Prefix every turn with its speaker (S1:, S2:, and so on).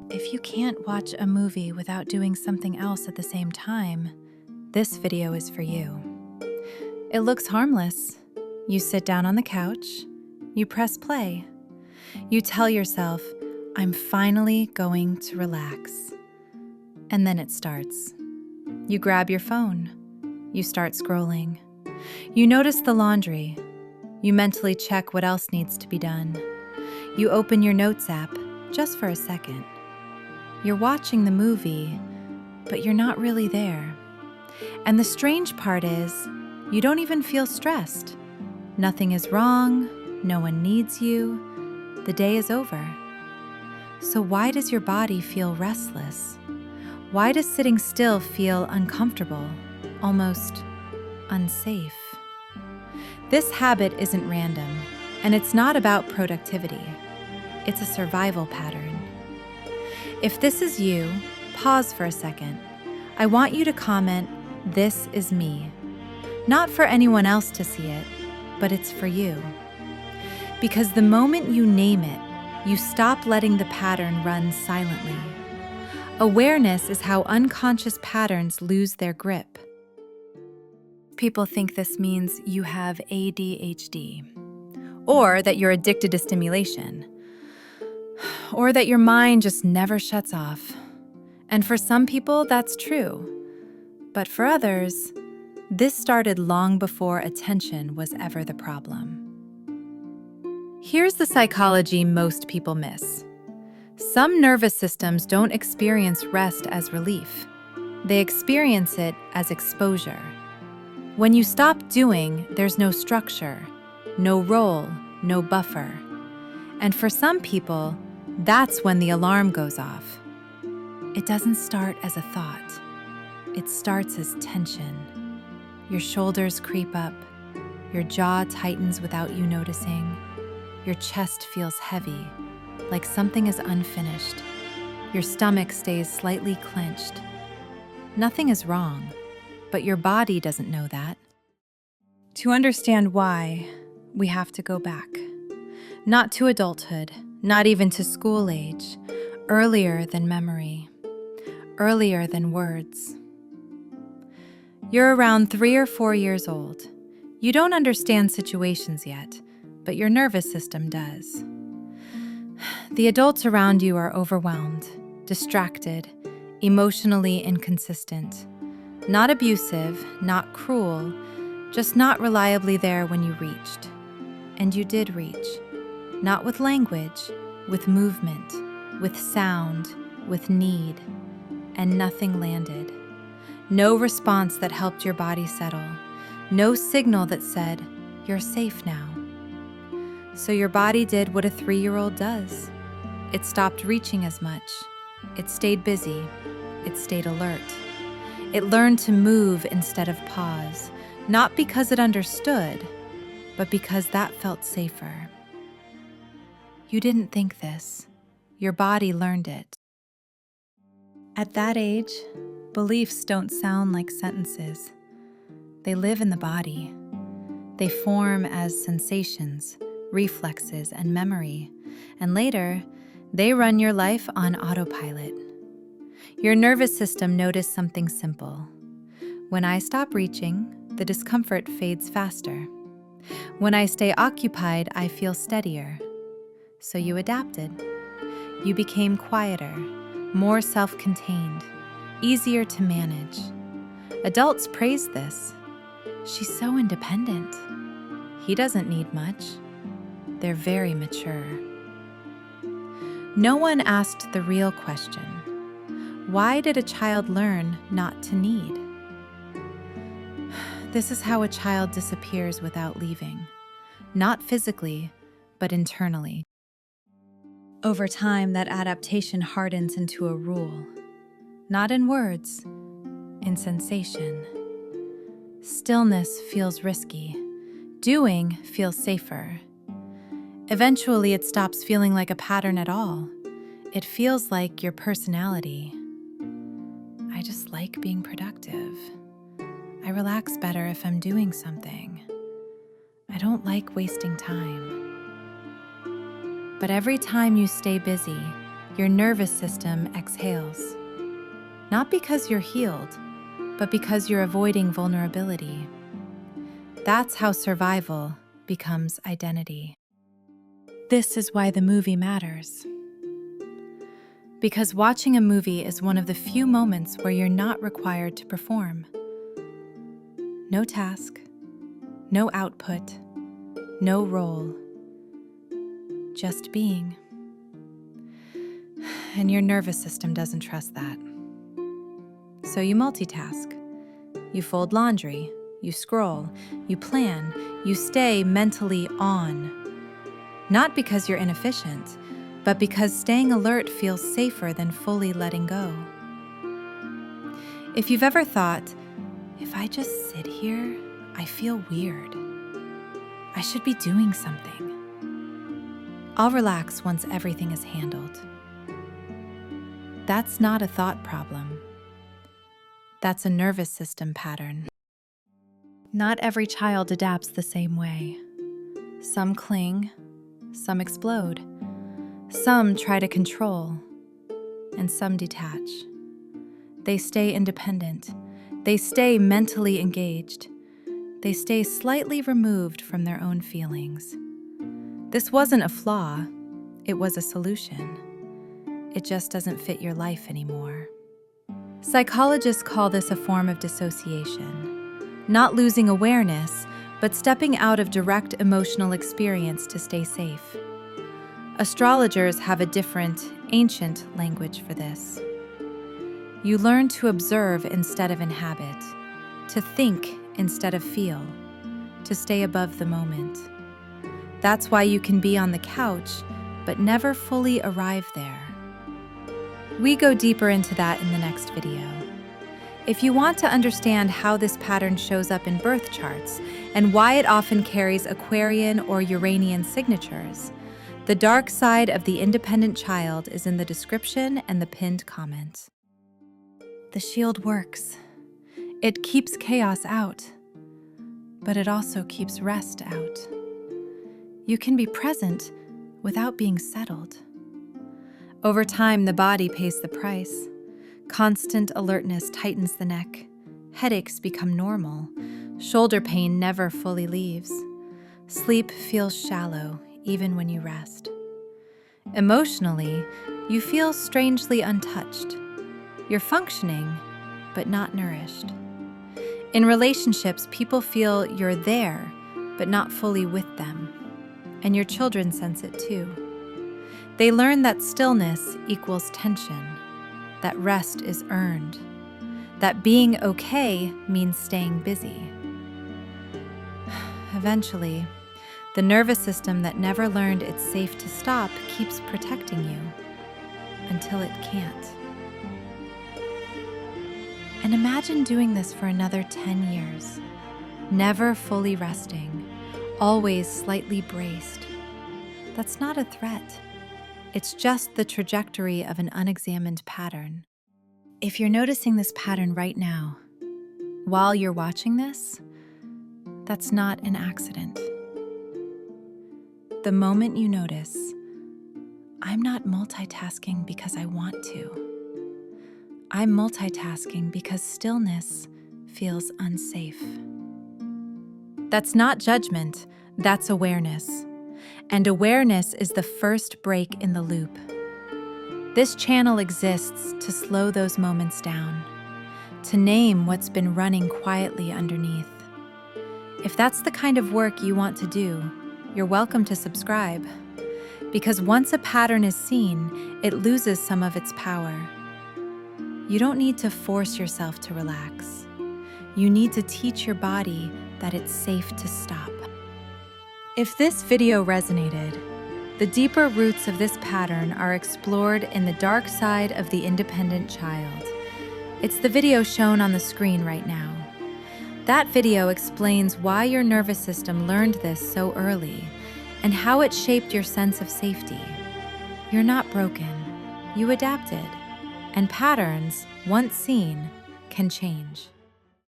S1: If you can't watch a movie without doing something else at the same time, this video is for you. It looks harmless. You sit down on the couch, you press play. You tell yourself, I'm finally going to relax. And then it starts. You grab your phone. You start scrolling. You notice the laundry. You mentally check what else needs to be done. You open your notes app just for a second. You're watching the movie, but you're not really there. And the strange part is, you don't even feel stressed. Nothing is wrong, no one needs you, the day is over. So why does your body feel restless? Why does sitting still feel uncomfortable, almost unsafe? This habit isn't random, and it's not about productivity. It's a survival pattern. If this is you, pause for a second. I want you to comment, "This is me." Not for anyone else to see it, but it's for you. Because the moment you name it, you stop letting the pattern run silently. Awareness is how unconscious patterns lose their grip. People think this means you have ADHD, or that you're addicted to stimulation, or that your mind just never shuts off. And for some people, that's true. But for others, this started long before attention was ever the problem. Here's the psychology most people miss. Some nervous systems don't experience rest as relief. They experience it as exposure. When you stop doing, there's no structure, no role, no buffer. And for some people, that's when the alarm goes off. It doesn't start as a thought. It starts as tension. Your shoulders creep up. Your jaw tightens without you noticing. Your chest feels heavy, like something is unfinished. Your stomach stays slightly clenched. Nothing is wrong, but your body doesn't know that. To understand why, we have to go back. Not to adulthood, not even to school age, earlier than memory, earlier than words. You're around 3 or 4 years old. You don't understand situations yet, but your nervous system does. The adults around you are overwhelmed, distracted, emotionally inconsistent. Not abusive, not cruel, just not reliably there when you reached. And you did reach. Not with language, with movement, with sound, with need. And nothing landed. No response that helped your body settle. No signal that said, you're safe now. So your body did what a 3-year-old does. It stopped reaching as much. It stayed busy. It stayed alert. It learned to move instead of pause, not because it understood, but because that felt safer. You didn't think this. Your body learned it. At that age, beliefs don't sound like sentences. They live in the body. They form as sensations, reflexes, and memory, and later, they run your life on autopilot. Your nervous system noticed something simple. When I stop reaching, the discomfort fades faster. When I stay occupied, I feel steadier. So you adapted. You became quieter, more self-contained, easier to manage. Adults praise this. She's so independent. He doesn't need much. They're very mature. No one asked the real question. Why did a child learn not to need? This is how a child disappears without leaving. Not physically, but internally. Over time, that adaptation hardens into a rule. Not in words, in sensation. Stillness feels risky. Doing feels safer. Eventually, it stops feeling like a pattern at all. It feels like your personality. I just like being productive. I relax better if I'm doing something. I don't like wasting time. But every time you stay busy, your nervous system exhales. Not because you're healed, but because you're avoiding vulnerability. That's how survival becomes identity. This is why the movie matters. Because watching a movie is one of the few moments where you're not required to perform. No task, no output, no role, just being. And your nervous system doesn't trust that. So you multitask. You fold laundry, you scroll, you plan, you stay mentally on. Not because you're inefficient, but because staying alert feels safer than fully letting go. If you've ever thought, if I just sit here, I feel weird. I should be doing something. I'll relax once everything is handled. That's not a thought problem. That's a nervous system pattern. Not every child adapts the same way. Some cling, some explode, some try to control, and some detach. They stay independent. They stay mentally engaged. They stay slightly removed from their own feelings. This wasn't a flaw, it was a solution. It just doesn't fit your life anymore. Psychologists call this a form of dissociation, not losing awareness, but stepping out of direct emotional experience to stay safe. Astrologers have a different, ancient language for this. You learn to observe instead of inhabit, to think instead of feel, to stay above the moment. That's why you can be on the couch, but never fully arrive there. We go deeper into that in the next video. If you want to understand how this pattern shows up in birth charts and why it often carries Aquarian or Uranian signatures, the dark side of the independent child is in the description and the pinned comment. The shield works. It keeps chaos out, but it also keeps rest out. You can be present without being settled. Over time, the body pays the price. Constant alertness tightens the neck. Headaches become normal. Shoulder pain never fully leaves. Sleep feels shallow, even when you rest. Emotionally, you feel strangely untouched. You're functioning, but not nourished. In relationships, people feel you're there, but not fully with them. And your children sense it too. They learn that stillness equals tension, that rest is earned, that being okay means staying busy. Eventually, the nervous system that never learned it's safe to stop keeps protecting you until it can't. And imagine doing this for another 10 years, never fully resting, always slightly braced. That's not a threat. It's just the trajectory of an unexamined pattern. If you're noticing this pattern right now, while you're watching this, that's not an accident. The moment you notice, I'm not multitasking because I want to. I'm multitasking because stillness feels unsafe. That's not judgment, that's awareness. And awareness is the first break in the loop. This channel exists to slow those moments down, to name what's been running quietly underneath. If that's the kind of work you want to do, you're welcome to subscribe. Because once a pattern is seen, it loses some of its power. You don't need to force yourself to relax. You need to teach your body that it's safe to stop. If this video resonated, the deeper roots of this pattern are explored in The Dark Side of the Independent Child. It's the video shown on the screen right now. That video explains why your nervous system learned this so early and how it shaped your sense of safety. You're not broken. You adapted. And patterns, once seen, can change.